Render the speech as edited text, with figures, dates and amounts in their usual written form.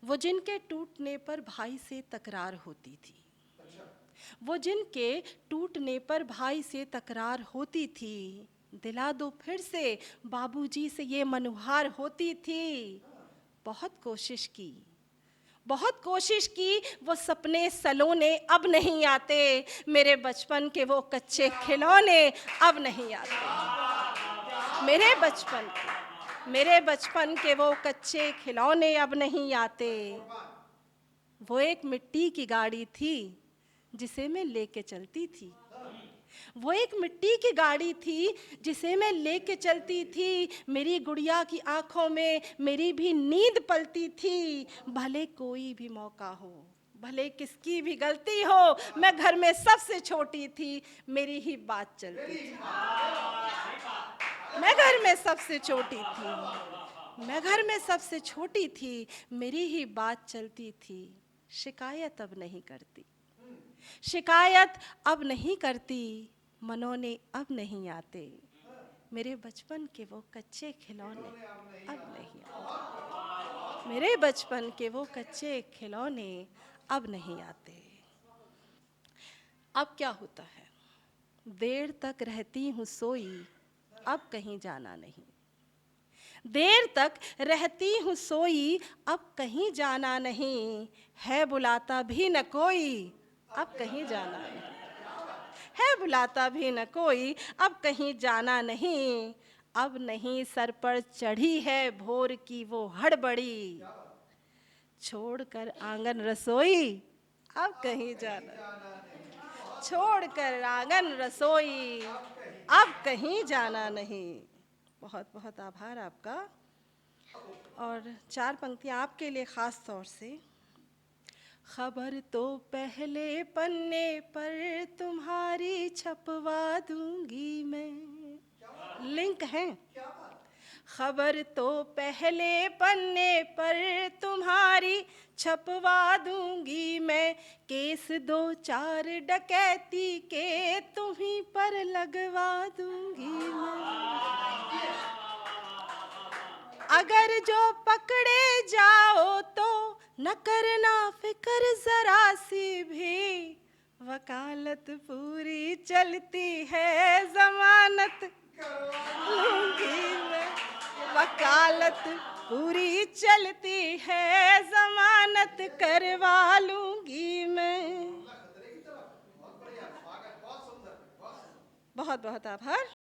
वो जिनके टूटने पर भाई से तकरार होती थी, वो जिनके टूटने पर भाई से तकरार होती थी, दिला दो फिर से बाबूजी से ये मनुहार होती थी। बहुत कोशिश की, बहुत कोशिश की, वो सपने सलोने अब नहीं आते, मेरे बचपन के वो कच्चे खिलौने अब नहीं आते। मेरे बचपन के वो कच्चे खिलौने अब नहीं आते। वो एक मिट्टी की गाड़ी थी जिसे मैं लेके चलती थी, वो एक मिट्टी की गाड़ी थी जिसे मैं लेके चलती थी। मेरी गुड़िया की आंखों में मेरी भी नींद पलती थी। भले कोई भी मौका हो, भले किसकी भी गलती हो, मैं घर में सबसे छोटी थी, मेरी ही बात चलती थी। मैं घर में सबसे छोटी थी, मैं घर में सबसे छोटी थी, मेरी ही बात चलती थी। शिकायत अब नहीं करती, शिकायत अब नहीं करती, मनोने अब नहीं आते, मेरे बचपन के वो कच्चे खिलौने अब नहीं आते, मेरे बचपन के वो कच्चे खिलौने अब नहीं आते। अब क्या होता है, देर तक रहती हूँ सोई, अब कहीं जाना नहीं, देर तक रहती हूँ सोई, अब कहीं जाना नहीं, है बुलाता भी न कोई, अब कहीं जाना नहीं, है बुलाता भी न कोई, अब कहीं जाना नहीं। अब नहीं सर पर चढ़ी है भोर की वो हड़बड़ी, छोड़कर आंगन रसोई, अब कहीं जाना नहीं, छोड़कर आंगन रसोई, अब कहीं जाना नहीं। बहुत बहुत आभार आपका। और 4 पंक्तियाँ आपके लिए ख़ास तौर से। खबर तो पहले पन्ने पर तुम्हारी छपवा दूंगी मैं, लिंक है। खबर तो पहले पन्ने पर तुम्हारी छपवा दूंगी मैं, केस 2-4 डकैती के तुम्हीं पर लगवा दूंगी मैं। अगर जो पकड़े जाओ तो न करना फिक्र जरा सी भी, वकालत पूरी चलती है जमानत लूंगी मैं, वकालत पूरी चलती है जमानत करवा लूंगी मैं। बहुत बहुत आभार।